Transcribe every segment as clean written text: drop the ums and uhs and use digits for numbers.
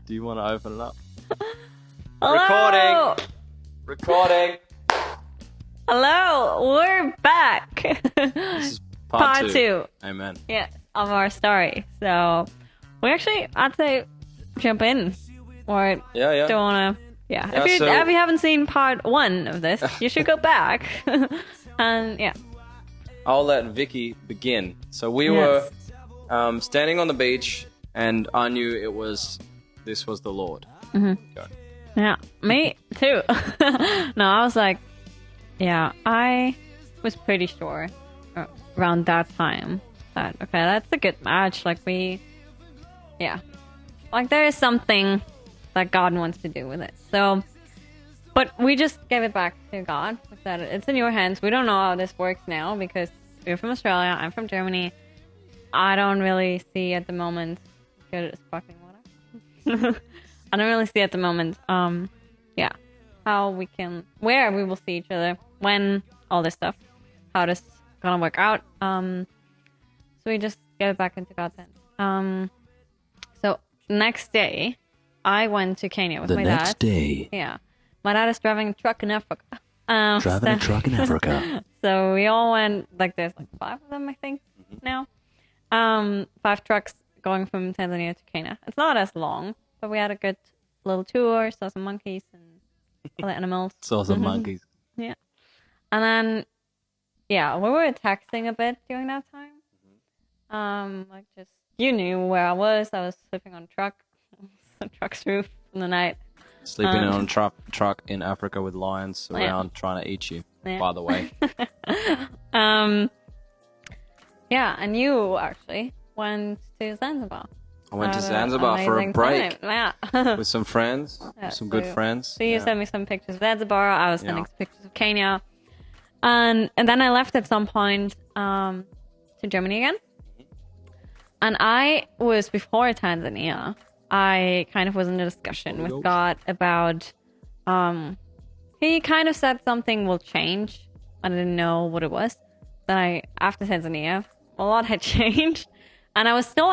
Do you want to open it up? Hello! Recording. Hello, we're back. This is part two. Amen. Yeah, of our story. So we actually, I'd say, jump in. Or Yeah. don't want to. Yeah. If you haven't seen part one of this, you should go back. And yeah. I'll let Vicky begin. So we were standing on the beach, and I knew this was the Lord. Mm-hmm. Go. Yeah, me too. No, I was like, yeah, I was pretty sure around that time that, okay, that's a good match. Like there is something that God wants to do with it. So, but we just gave it back to God. We said, it's in your hands. We don't know how this works now because you're from Australia, I'm from Germany. I don't really see at the moment. Good at sparkling water. I don't really see at the moment, where we will see each other, when, all this stuff, how this is gonna work out. So we just get it back into God's hands. So next day, I went to Kenya with my dad. The next day. Yeah. My dad is driving a truck in Africa. Driving a truck in Africa. So we all went, there's 5 of them, I think, now. 5 trucks going from Tanzania to Kenya. It's not as long, but we had a good little tour, saw some monkeys and other animals. Saw some monkeys. Yeah. And then, we were texting a bit during that time. You knew where I was. I was sleeping on a truck's roof in the night. Sleeping on a truck in Africa with lions around trying to eat you, by the way. And you actually went to Zanzibar. I went to Zanzibar for a break time. with some friends, some good friends. So you sent me some pictures of Zanzibar. I was sending some pictures of Kenya. And then I left at some point to Germany again. And I was, before Tanzania, I kind of was in a discussion with God about, he kind of said something will change. I didn't know what it was. Then after Tanzania, a lot had changed. And I was still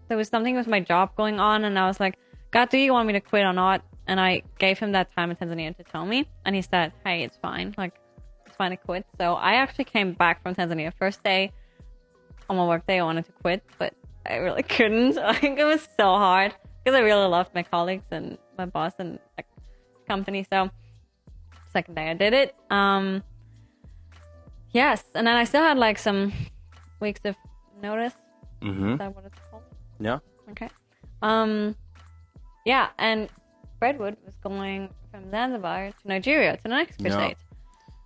there was something with my job going on. And I was like, God, do you want me to quit or not? And I gave him that time in Tanzania to tell me. And he said, hey, it's fine. It's fine to quit. So I actually came back from Tanzania. First day, on my work day, I wanted to quit, but I really couldn't. It was so hard because I really loved my colleagues and my boss and company. So second day I did it. Yes. And then I still had some weeks of notice. Mm-hmm. Is that what it's called? Yeah. Okay. And Braidwood was going from Zanzibar to Nigeria to the next crusade.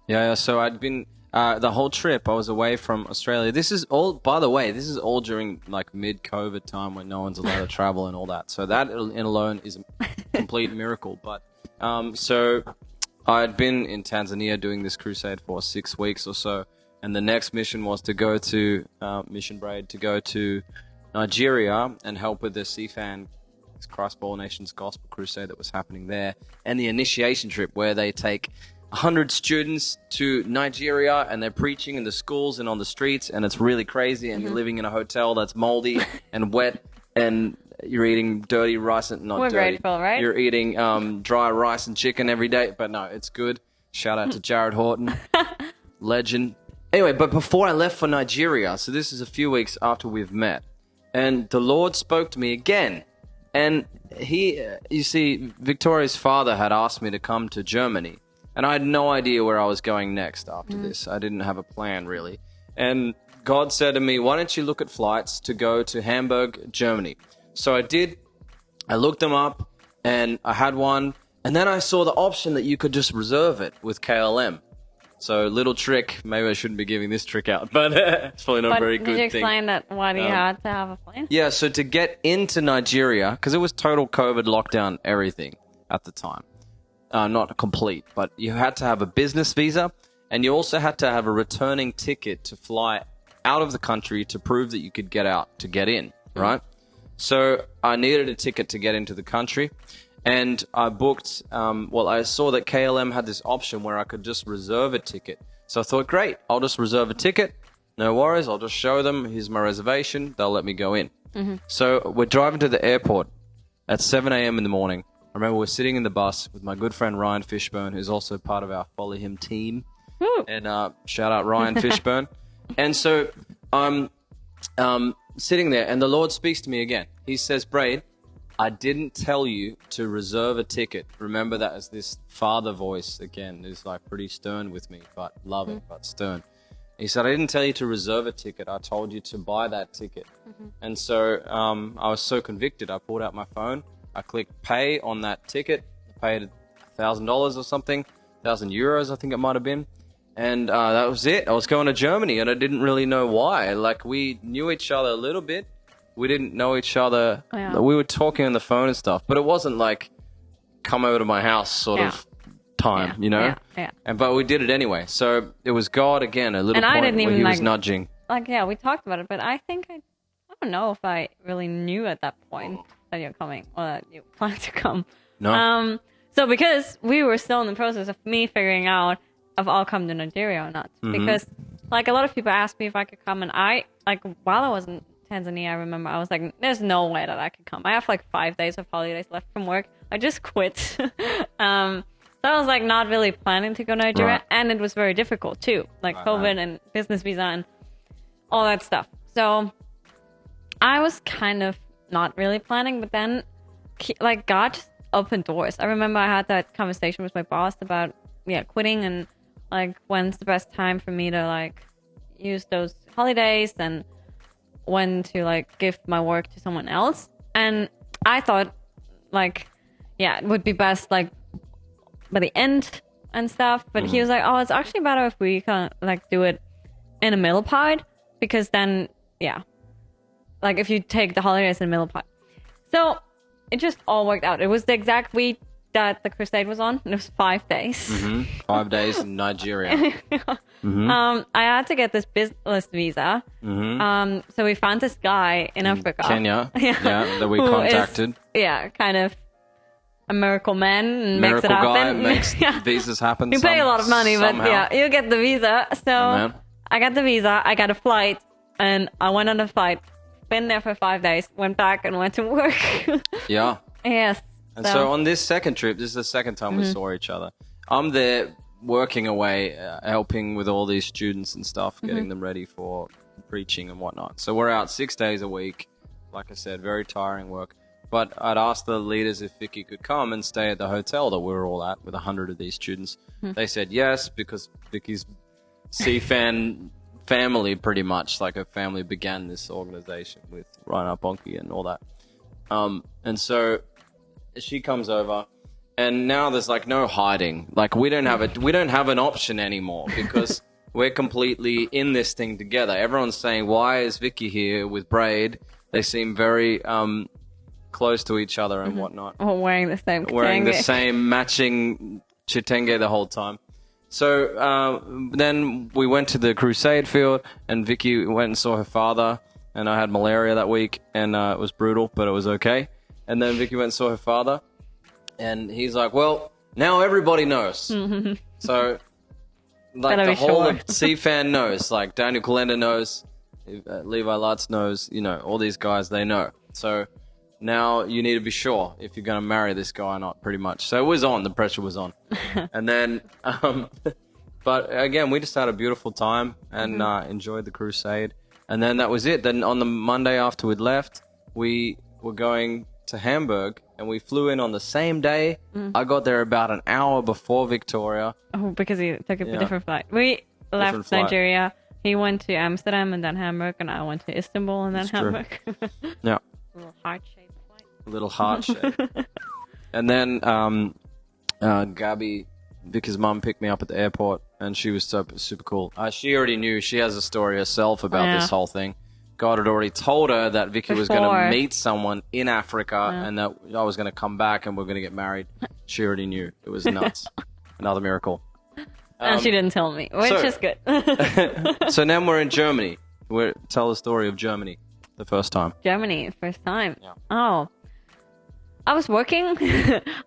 Yeah, so I'd been the whole trip I was away from Australia. This is all, by the way, during mid-COVID time when no one's allowed to travel and all that. So that in alone is a complete miracle. But so I'd been in Tanzania doing this crusade for 6 weeks or so, and the next mission was to go to Mission Braid, to go to Nigeria and help with the CFAN, Christ for All Nations Gospel Crusade that was happening there, and the initiation trip where they take 100 students to Nigeria and they're preaching in the schools and on the streets, and it's really crazy, and you're living in a hotel that's moldy and wet, and you're eating dirty rice and not We're dirty. grateful, right? You're eating dry rice and chicken every day, but no, it's good. Shout out to Jared Horton, legend. Anyway, but before I left for Nigeria, so this is a few weeks after we've met, and the Lord spoke to me again. And you see, Victoria's father had asked me to come to Germany. And I had no idea where I was going next after this. I didn't have a plan, really. And God said to me, why don't you look at flights to go to Hamburg, Germany? So I did. I looked them up, and I had one. And then I saw the option that you could just reserve it with KLM. So little trick. Maybe I shouldn't be giving this trick out, but it's probably not a very good thing. Did you explain that why you had to have a plane? Yeah, so to get into Nigeria, because it was total COVID lockdown, everything at the time. Not complete, but you had to have a business visa, and you also had to have a returning ticket to fly out of the country to prove that you could get out to get in, right? So I needed a ticket to get into the country, and I booked, I saw that KLM had this option where I could just reserve a ticket. So I thought, great, I'll just reserve a ticket. No worries, I'll just show them, here's my reservation, they'll let me go in. So we're driving to the airport, at 7 a.m. in the morning. I remember we're sitting in the bus with my good friend Ryan Fishburne, who's also part of our FollowHim team. Woo. And shout out Ryan Fishburne. And so I'm sitting there, and the Lord speaks to me again. He says, Braid, I didn't tell you to reserve a ticket. Remember that as this father voice, again, is like pretty stern with me, but loving, but stern. He said, I didn't tell you to reserve a ticket. I told you to buy that ticket. And so I was so convicted. I pulled out my phone. I clicked pay on that ticket. I paid $1,000 or something, 1,000 euros, I think it might have been. And that was it. I was going to Germany, and I didn't really know why. Like, we knew each other a little bit. We didn't know each other. Yeah. We were talking on the phone and stuff, but it wasn't like come over to my house sort of time, you know? Yeah. But we did it anyway. So it was God again, a little And I point didn't where even, he was like- nudging. Like, yeah, we talked about it, but I think I don't know if I really knew at that point that you're coming or that you plan to come. No. So because we were still in the process of me figuring out if I'll come to Nigeria or not. Because, like, a lot of people asked me if I could come, and I, like, while I was in Tanzania, I remember I was like, there's no way that I could come. I have, like, 5 days of holidays left from work. I just quit. So I was, like, not really planning to go to Nigeria, Right. and it was very difficult, too. Like, COVID and business visa and all that stuff. So I was kind of not really planning, but then, like, God just opened doors. I remember I had that conversation with my boss about, quitting and, like, when's the best time for me to, like, use those holidays and when to, like, give my work to someone else. And I thought, like, it would be best, like, by the end and stuff. But he was like, oh, it's actually better if we can, like, do it in a middle part, because then, like, if you take the holidays in the middle part. So it just all worked out. It was the exact week that the crusade was on. It was 5 days. 5 days in Nigeria. I had to get this business visa. So we found this guy in Africa. Kenya. That we who contacted. Is, kind of a miracle man and Miracle makes it guy happen. makes visas happen. You pay a lot of money, somehow. but you get the visa. So man. I got the visa, I got a flight, and I went on a flight. Been there for 5 days, went back and went to work. Yeah. Yes. And so on this second trip, this is the second time we saw each other. I'm there working away, helping with all these students and stuff, getting them ready for preaching and whatnot. So we're out 6 days a week. Like I said, very tiring work. But I'd asked the leaders if Vicky could come and stay at the hotel that we were all at with 100 of these students. They said yes, because Vicky's CFAN family, pretty much, like her family began this organization with Ryan Bonke and all that. And so she comes over, and now there's like no hiding. Like we don't have an option anymore, because we're completely in this thing together. Everyone's saying, why is Vicky here with Braid? They seem very close to each other and whatnot. Or wearing the same Wearing the kitenge. same matching chitenge the whole time. So then we went to the crusade field, and Vicky went and saw her father, and I had malaria that week, and it was brutal, but it was okay. And then Vicky went and saw her father, and he's like, well, now everybody knows. So, like, Better the be whole sure. of C-Fan knows. Like, Daniel Kalender knows, Levi Lutz knows, you know, all these guys, they know. So now you need to be sure if you're going to marry this guy or not, pretty much. So it was on. The pressure was on. And then, but again, we just had a beautiful time and enjoyed the crusade. And then that was it. Then on the Monday after we'd left, we were going to Hamburg, and we flew in on the same day. I got there about an hour before Victoria. Oh, because he took a Yeah. different flight. We left flight. Nigeria. He went to Amsterdam and then Hamburg, and I went to Istanbul and then That's true. Hamburg. Yeah. A little heart-shaped flight. A little heart shape. And then Gabby, Vicky's mum, picked me up at the airport, and she was super cool. She already knew. She has a story herself about Yeah. this whole thing. God had already told her that Vicky was going Before. to meet someone in Africa, and that I was going to come back and we're going to get married. She already knew. It was nuts. Another miracle. And she didn't tell me, which so- is good. So now we're in Germany. Tell the story of Germany the first time. Germany, first time. Yeah. Oh. I was working.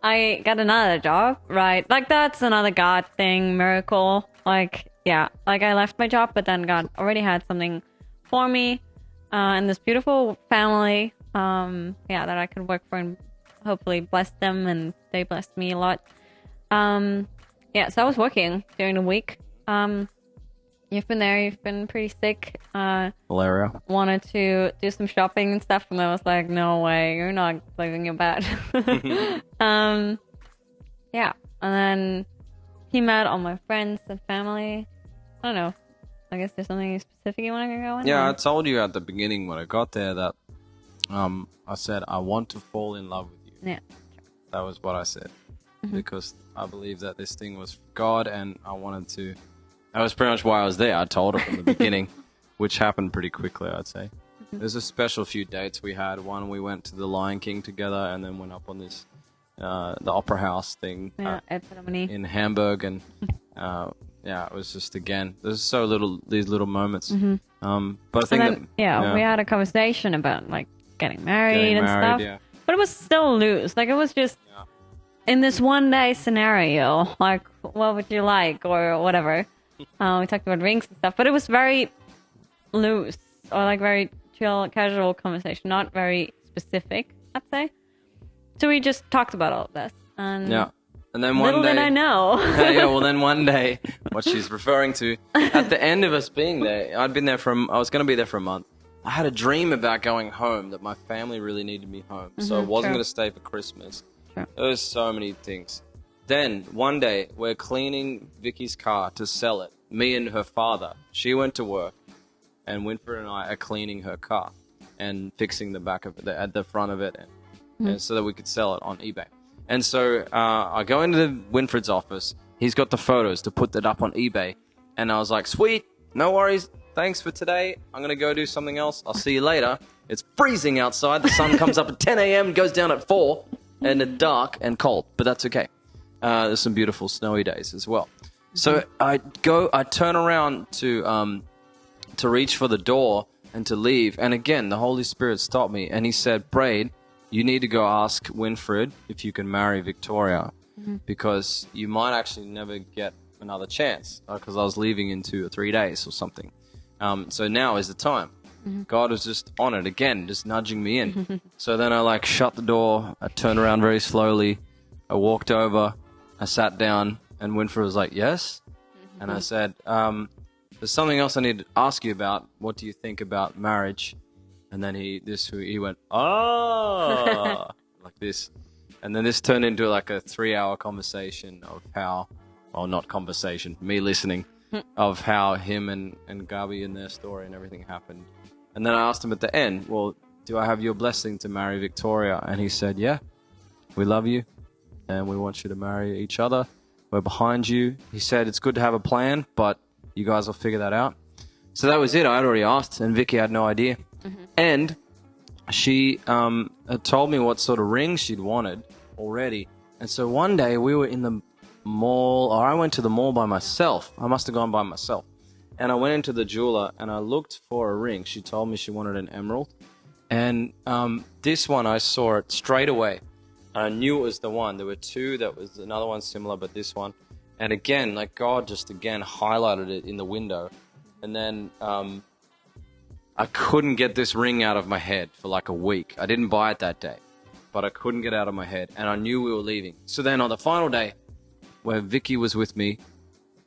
I got another job, right? Like, that's another God thing, miracle. Like, yeah. Like, I left my job, but then God already had something for me. And this beautiful family, that I could work for in hopefully blessed them and they blessed me a lot. Yeah, so I was working during the week. You've been there. You've been pretty sick. Malaria. Wanted to do some shopping and stuff, and I was like, no way, you're not leaving your bed. Yeah, and then he met all my friends and family. I don't know. I guess there's something specific you want to go in? Yeah, I told you at the beginning when I got there that I said, I want to fall in love with you. Yeah. That was what I said. Because I believe that this thing was God, and I wanted to... That was pretty much why I was there. I told her from the beginning, which happened pretty quickly, I'd say. There's a special few dates we had. One, we went to the Lion King together, and then went up on this, the Opera House thing in Hamburg, and yeah, it was just, again, there's so little, these little moments. But I think we had a conversation about, like, getting married and stuff. Yeah. But it was still loose. Like, it was just in this one day scenario, like, what would you like, or whatever. We talked about rings and stuff, but it was very loose, or like very chill, casual conversation, not very specific, I'd say. So we just talked about all of this. And and then one day... Little did I know. Well, then one day, what she's referring to, at the end of us being there, I was going to be there for a month. I had a dream about going home, that my family really needed me home. So I wasn't going to stay for Christmas. There was so many things. Then, one day, we're cleaning Vicky's car to sell it. Me and her father. She went to work, and Winfred and I are cleaning her car and fixing the back of it, at the front of it, and so that we could sell it on eBay. And so I go into Winfred's office. He's got the photos to put that up on eBay. And I was like, sweet, no worries. Thanks for today. I'm going to go do something else. I'll see you later. It's freezing outside. The sun comes up at 10 a.m., goes down at 4, and it's dark and cold, but that's okay. There's some beautiful snowy days as well. So I turn around to reach for the door and to leave. And again, the Holy Spirit stopped me, and he said, Braid, you need to go ask Winfred if you can marry Victoria, because you might actually never get another chance, because I was leaving in 2 or 3 days or something. So now is the time. God was just on it again, just nudging me in. So then I shut the door. I turned around very slowly. I walked over. I sat down, and Winfred was like, yes? And I said, there's something else I need to ask you about. What do you think about marriage? And then he went, oh, like this. And then this turned into like a 3-hour conversation of how, well, not conversation, me listening, of how him and Gabi and their story and everything happened. And then I asked him at the end, well, do I have your blessing to marry Victoria? And he said, yeah, we love you, and we want you to marry each other. We're behind you. He said it's good to have a plan, but you guys will figure that out. So that was it. I had already asked, and Vicky had no idea. And she had told me what sort of ring she'd wanted already. And so one day we were in the mall, or I went to the mall by myself. I must have gone by myself. And I went into the jeweler, and I looked for a ring. She told me she wanted an emerald. And this one, I saw it straight away. I knew it was the one. There were 2. That was another one similar, but this one. And again, like God just again highlighted it in the window. And then I couldn't get this ring out of my head for like a week. I didn't buy it that day, but I couldn't get it out of my head. And I knew we were leaving. So then on the final day, where Vicky was with me,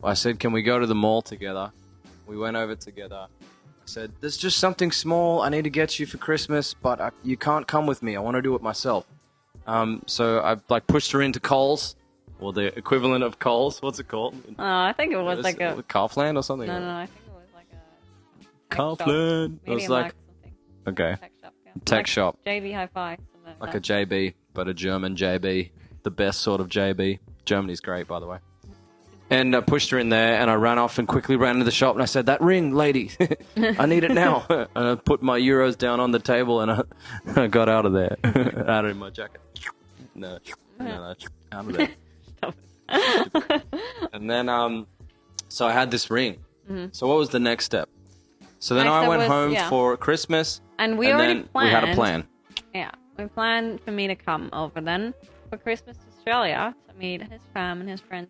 I said, can we go to the mall together? We went over together. I said, there's just something small I need to get you for Christmas, but you can't come with me. I want to do it myself. So I pushed her into Coles, or the equivalent of Coles. What's it called? I think it was like a Kaufland or something. No, I think it was like a Kaufland. Maybe it was like something. Okay, Tech shop. Yeah. Tech shop. JB Hi-Fi. Like a JB, but a German JB, the best sort of JB. Germany's great, by the way. And I pushed her in there, and I ran off and quickly ran into the shop, and I said, that ring, lady, I need it now. And I put my euros down on the table, and I got out of there. Out of my jacket. No, out of there. And then, so I had this ring. So what was the next step? So then I went home for Christmas, and we had a plan. Yeah, we planned for me to come over then for Christmas to Australia to meet his fam and his friends.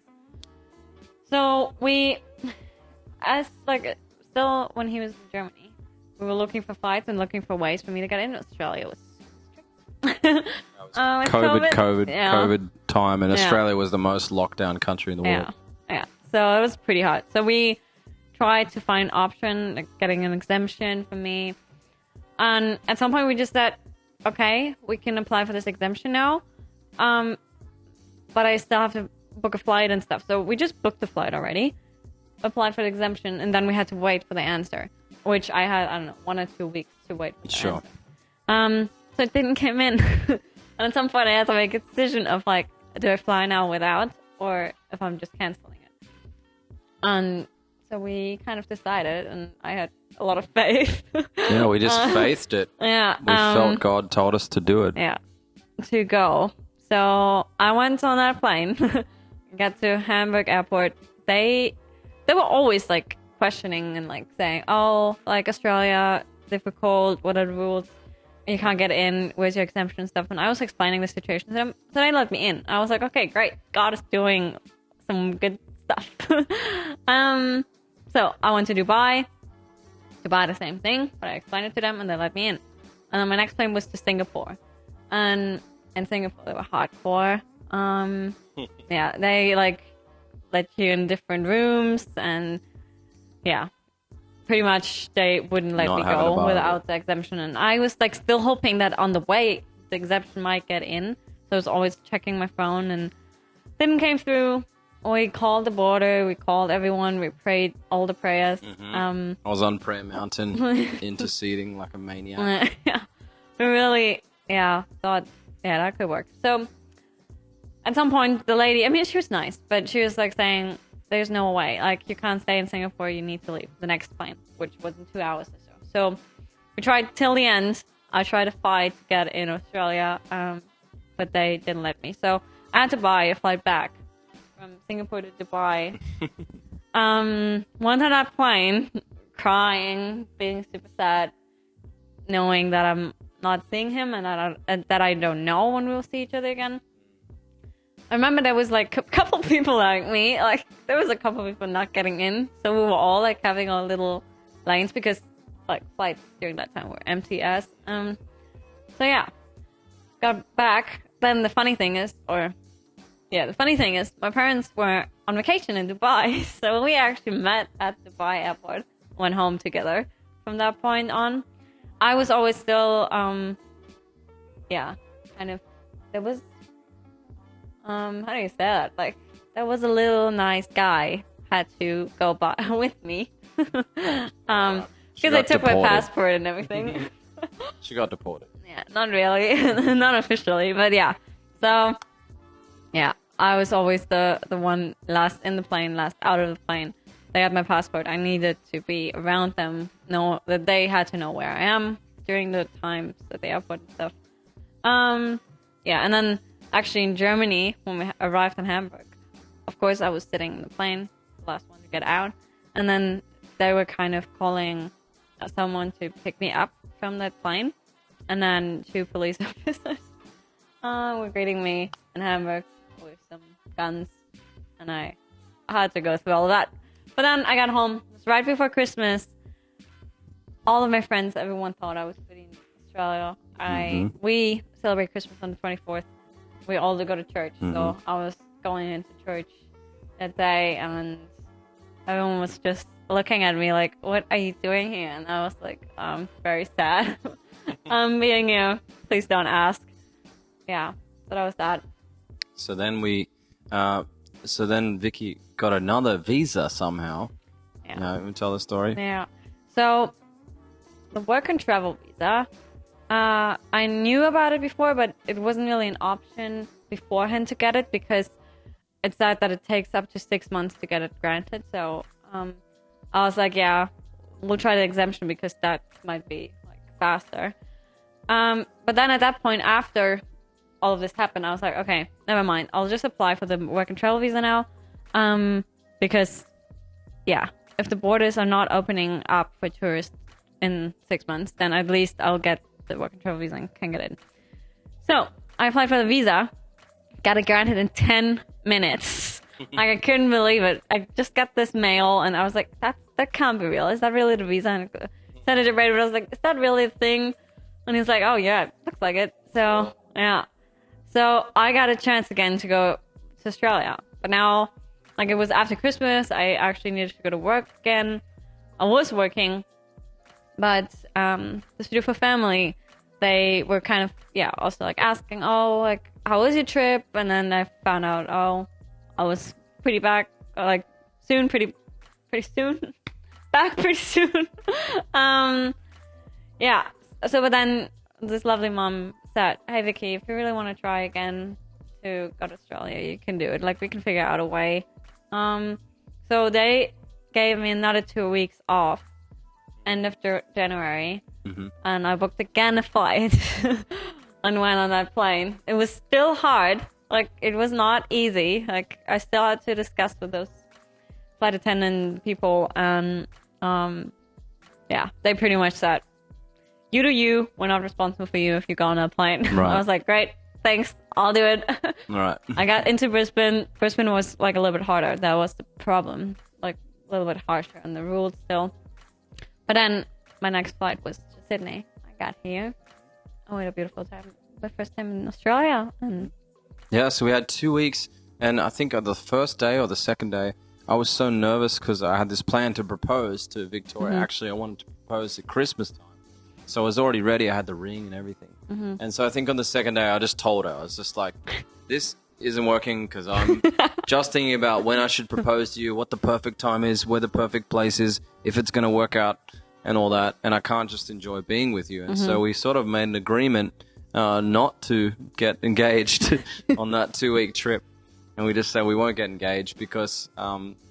So we, still when he was in Germany, we were looking for flights and looking for ways for me to get into Australia. It was strict. COVID time, and Australia was the most locked down country in the world. Yeah. So it was pretty hard. So we tried to find an option, like getting an exemption for me. And at some point we just said, okay, we can apply for this exemption now. But I still have to book a flight and stuff. So we just booked the flight already, applied for the exemption, and then we had to wait for the answer, which I had, 1 or 2 weeks to wait for the answer. So it didn't come in. And at some point I had to make a decision of like, do I fly now without, or if I'm just canceling it. And so we kind of decided, and I had a lot of faith. Yeah, we just faithed it. Yeah. We felt God told us to do it. Yeah. To go. So I went on that plane, got to Hamburg airport. They were always like questioning and like saying, oh, like Australia, difficult, what are the rules? You can't get in, where's your exemption and stuff? And I was explaining the situation to them, so they let me in. I was like, okay, great, God is doing some good stuff. So I went to Dubai, the same thing, but I explained it to them and they let me in. And then my next plane was to Singapore. And in Singapore, they were hardcore. Yeah, they like let you in different rooms, and yeah, pretty much they wouldn't let me go without the exemption. And I was like still hoping that on the way the exemption might get in. So I was always checking my phone, and didn't came through. We called the border, we called everyone, we prayed all the prayers. I was on Prayer Mountain interceding like a maniac. Yeah, we really thought that could work. So at some point the lady, I mean, she was nice, but she was like saying there's no way, like you can't stay in Singapore, you need to leave the next plane, which was in 2 hours or so. So we tried till the end. I tried to fight to get in Australia, but they didn't let me. So I had to buy a flight back from Singapore to Dubai. Went on that plane, crying, being super sad, knowing that I'm not seeing him and that I don't know when we'll see each other again. I remember there was like a couple people like me, like there was a couple people not getting in, so we were all like having our little lanes because like flights during that time were empty as. So yeah, got back. Then the funny thing is, my parents were on vacation in Dubai, so we actually met at Dubai airport, went home together from that point on. I was always still, kind of, there was, how do you say that? Like, there was a little nice guy had to go by with me, because I took my passport and everything. She got deported. Yeah, not really, not officially, but yeah. So, yeah. I was always the one last in the plane, last out of the plane. They had my passport. I needed to be around them, know that they had to know where I am during the times at the airport and stuff. And then actually in Germany, when we arrived in Hamburg, of course I was sitting in the plane, the last one to get out, and then they were kind of calling someone to pick me up from that plane, and then 2 police officers were greeting me in Hamburg with some guns, and I had to go through all of that. But then I got home. It was right before Christmas. All of my friends, everyone thought I was visiting Australia. We celebrate Christmas on the 24th. We all go to church, so I was going into church that day, and everyone was just looking at me like, "What are you doing here?" And I was like, "I'm very sad. I'm being here. Please don't ask." Yeah, so that was that. So then Vicky got another visa somehow. Yeah. You tell the story? Yeah. So the work and travel visa, I knew about it before, but it wasn't really an option beforehand to get it because it said that it takes up to 6 months to get it granted. So I was like, yeah, we'll try the exemption because that might be like faster. But then at that point, after all of this happened, I was like, okay, never mind. I'll just apply for the work and travel visa now. Because, yeah, if the borders are not opening up for tourists in 6 months, then at least I'll get the work and travel visa and can get in. So I applied for the visa, got it granted in 10 minutes. Like, I couldn't believe it. I just got this mail, and I was like, that can't be real. Is that really the visa? And I sent it to Braidwood. I was like, is that really a thing? And he's like, oh, yeah, it looks like it. So, yeah. So I got a chance again to go to Australia. But now, like, it was after Christmas. I actually needed to go to work again. I was working. But this beautiful family, they were kind of, also like asking, oh, like, how was your trip? And then I found out, oh, I was pretty back, like, soon, pretty soon. Back pretty soon. Yeah. So, but then this lovely mom said, hey, Vicky, if you really want to try again to go to Australia, you can do it. Like, we can figure out a way. So they gave me another 2 weeks off, end of January. And I booked again a flight and went on that plane. It was still hard. Like, it was not easy. Like, I still had to discuss with those flight attendant people. And, they pretty much said, you do you. We're not responsible for you if you go on a plane. Right. I was like, great, thanks. I'll do it. All right. I got into Brisbane. Brisbane was like a little bit harder. That was the problem. Like, a little bit harsher on the rules still. But then my next flight was to Sydney. I got here. Oh, we had a beautiful time. My first time in Australia. Yeah, so we had 2 weeks. And I think on the first day or the second day, I was so nervous because I had this plan to propose to Victoria. Actually, I wanted to propose at Christmas time. So I was already ready. I had the ring and everything. And so I think on the second day, I just told her. I was just like, this isn't working because I'm just thinking about when I should propose to you, what the perfect time is, where the perfect place is, if it's going to work out and all that. And I can't just enjoy being with you. And so we sort of made an agreement not to get engaged on that 2 week trip. And we just said we won't get engaged because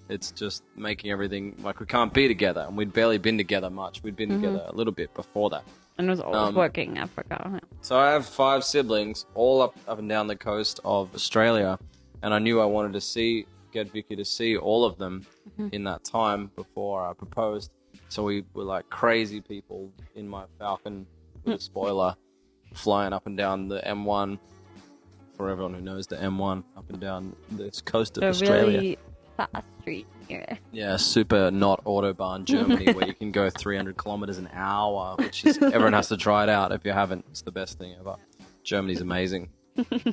it's just making everything like we can't be together. And we'd barely been together much. We'd been together a little bit before that. And it was always working in Africa. So I have 5 siblings, all up and down the coast of Australia. And I knew I wanted to get Vicky to see all of them in that time before I proposed. So we were like crazy people in my Falcon with a spoiler, flying up and down the M1. For everyone who knows the M1, up and down the coast of Australia. Really fast street here. Yeah, super not Autobahn Germany, where you can go 300 kilometers an hour, which is everyone has to try it out. If you haven't, it's the best thing ever. Germany's amazing.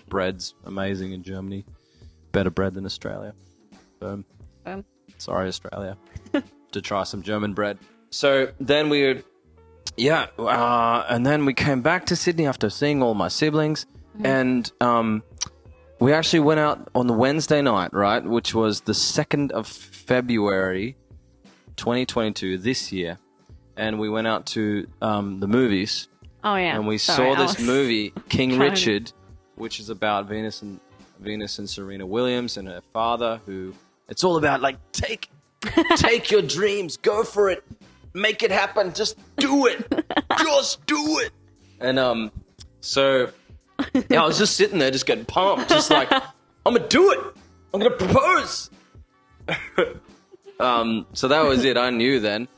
Bread's amazing in Germany. Better bread than Australia. Boom. Sorry, Australia. To try some German bread. So then and then we came back to Sydney after seeing all my siblings. And we actually went out on the Wednesday night, right, which was the 2nd of February, 2022, this year. And we went out to the movies. Oh, yeah. And we saw this movie, King Richard, which is about Venus and Serena Williams and her father, who it's all about, like, take your dreams, go for it, make it happen, just do it. Just do it. And so... yeah, I was just sitting there, just getting pumped, just like, I'm gonna do it. I'm gonna propose. So that was it. I knew then.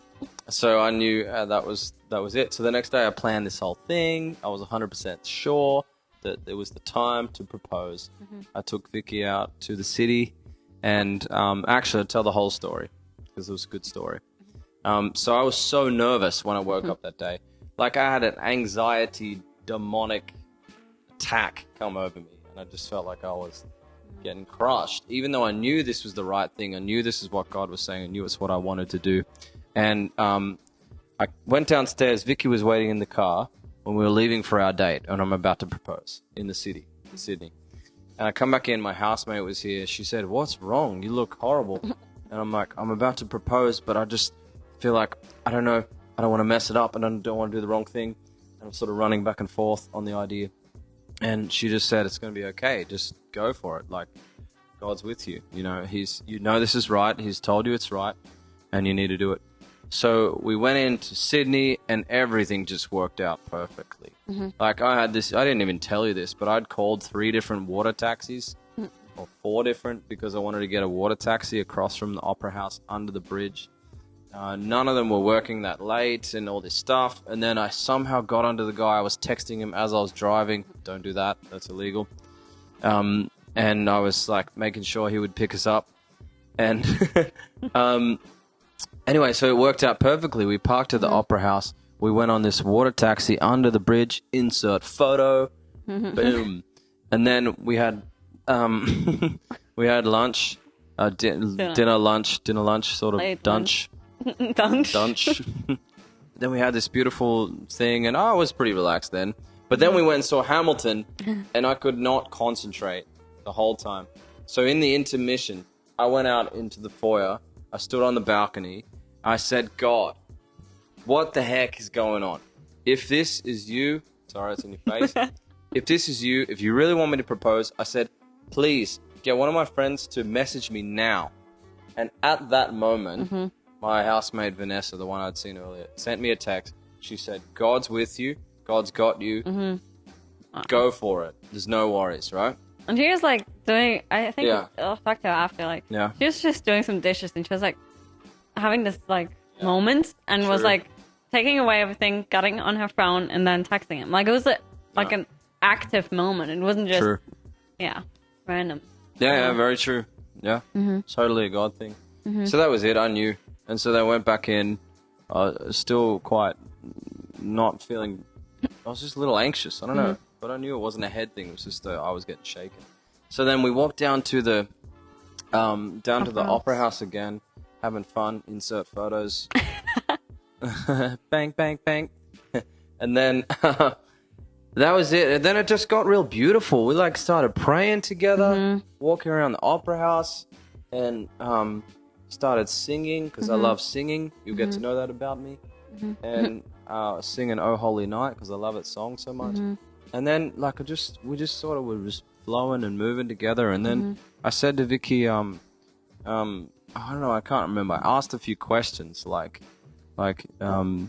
So I knew that was it. So the next day, I planned this whole thing. I was 100% sure that it was the time to propose. I took Vicky out to the city, and actually, I'll tell the whole story because it was a good story. So I was so nervous when I woke up that day, like I had an anxiety demonic attack come over me, and I just felt like I was getting crushed, even though I knew this was the right thing. I knew this is what God was saying. I knew it's what I wanted to do. And I went downstairs. Vicky was waiting in the car when we were leaving for our date, and I'm about to propose in the city, in Sydney. And I come back in, my housemate was here. She said, "What's wrong? You look horrible." And I'm like, "I'm about to propose, but I just feel like, I don't know, I don't want to mess it up, and I don't want to do the wrong thing." And I'm sort of running back and forth on the idea. And she just said, "It's going to be okay. Just go for it. Like, God's with you. You know, this is right. He's told you it's right, and you need to do it." So we went into Sydney, and everything just worked out perfectly. Like, I didn't even tell you this, but I'd called 3 different water taxis, or 4 different, because I wanted to get a water taxi across from the Opera House under the bridge. None of them were working that late and all this stuff. And then I somehow got onto the guy. I was texting him as I was driving. Don't do that. That's illegal. And I was like making sure he would pick us up. And anyway, so it worked out perfectly. We parked at the Opera House. We went on this water taxi under the bridge. Insert photo. Boom. And then we had we had lunch, dinner, lunch, sort of Late dunch. Dunch. Then we had this beautiful thing, and I was pretty relaxed then. But then we went and saw Hamilton, and I could not concentrate the whole time. So in the intermission, I went out into the foyer. I stood on the balcony. I said, God, what the heck is going on? If this is you, sorry, it's in your face. If this is you, if you really want me to propose, I said, please get one of my friends to message me now. And at that moment, my housemate Vanessa, the one I'd seen earlier, sent me a text. She said, God's with you. God's got you. Go for it. There's no worries, right? And she was like doing, I think, I'll talk to her after, like, she was just doing some dishes and she was like having this like moment and was like taking away everything, getting on her phone and then texting him. Like it was like an active moment. It wasn't just, random. Yeah, very true. Yeah, totally a God thing. So that was it. I knew. And so they went back in, still quite not feeling, I was just a little anxious. I don't know. But I knew it wasn't a head thing. It was just I was getting shaken. So then we walked down to the opera house again, having fun. Insert photos. Bang, bang, bang. And then that was it. And then it just got real beautiful. We like started praying together, walking around the opera house, and started singing because I love singing. You'll get to know that about me. And singing "Oh Holy Night" because I love its song so much. And then, like, we just sort of were just flowing and moving together. And then I said to Vicky, I don't know, I can't remember. I asked a few questions, like, do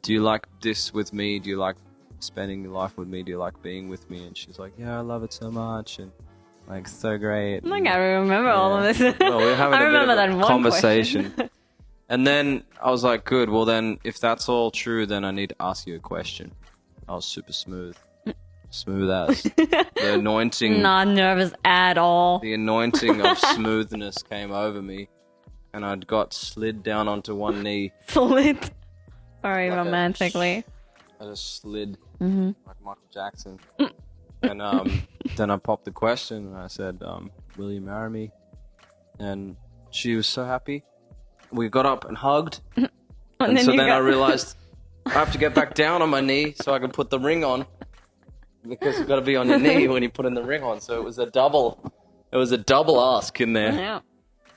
you like this with me? Do you like spending your life with me? Do you like being with me? And she's like, yeah, I love it so much, and like, so great. Oh my God, I remember all of this. Well, we were having I a remember bit of that a one conversation. And then I was like, good, well then, if that's all true, then I need to ask you a question. I was super smooth. Smooth as. The anointing... Not nervous at all. The anointing of smoothness came over me, and I'd got slid down onto one knee. Slid? Very like romantically. I just slid like Michael Jackson. And then I popped the question, and I said, will you marry me? And she was so happy. We got up and hugged. And so then I realized I have to get back down on my knee so I can put the ring on. Because you've got to be on your knee when you put in the ring on. So it was a double ask in there. Yeah.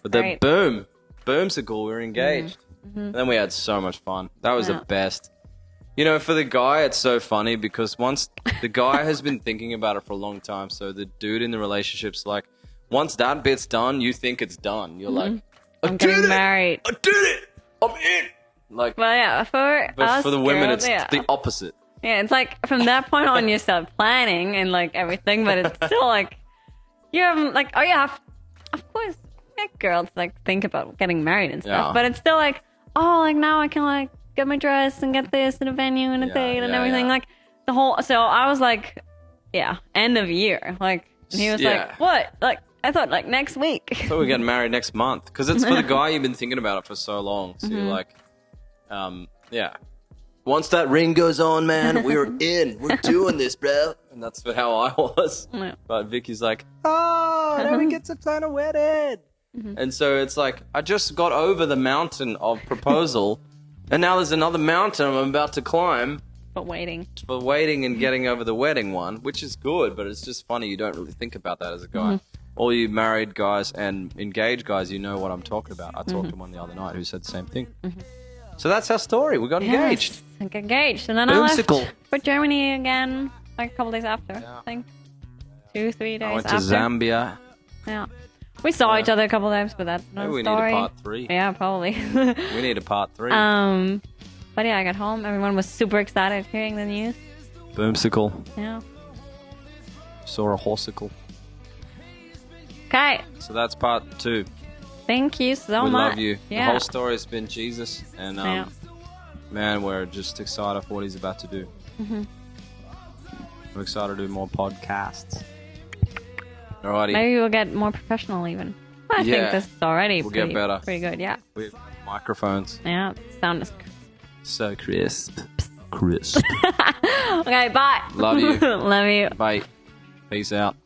But then boom, boomsicle, we were engaged. And then we had so much fun. That was the best. You know, for the guy, it's so funny because once the guy has been thinking about it for a long time. So the dude in the relationship's like, once that bit's done, you think it's done. You're like, I'm getting married. I did it. I'm in. Like, well, yeah, for the women, girls, it's the opposite. Yeah, it's like from that point on, you start planning and like everything, but it's still like you haven't like of course, girls like think about getting married and stuff, but it's still like now I can like get my dress and get this at a venue and a date and everything like the whole. So I was like, end of year, like, and he was like, what, like. I thought like next week. I thought we're getting married next month because it's for the guy you've been thinking about it for so long. So you're like, once that ring goes on, man, we're in. We're doing this, bro. And that's how I was. Yeah. But Vicky's like, now we get to plan a wedding. And so it's like, I just got over the mountain of proposal, and now there's another mountain I'm about to climb. But waiting and getting over the wedding one, which is good, but it's just funny. You don't really think about that as a guy. All you married guys and engaged guys, you know what I'm talking about. I talked to one the other night who said the same thing. So that's our story. We got engaged. Engaged. And then I left for Germany again, like a couple days after, I think. 2-3 days after. I went to Zambia. Yeah. We saw each other a couple times, but that's no Maybe story. We need a part 3. Yeah, probably. We need a part 3. But yeah, I got home. Everyone was super excited hearing the news. Boomsicle. Yeah. Saw a horseicle. Okay. So that's part 2. Thank you so much. We love you. Yeah. The whole story has been Jesus. And, man, we're just excited for what he's about to do. We're excited to do more podcasts. Alrighty. Maybe we'll get more professional even. I think this is already get better. Pretty good, yeah. With microphones. Yeah, sound is so crisp. Crisp. Okay, bye. Love you. Love you. Bye. Peace out.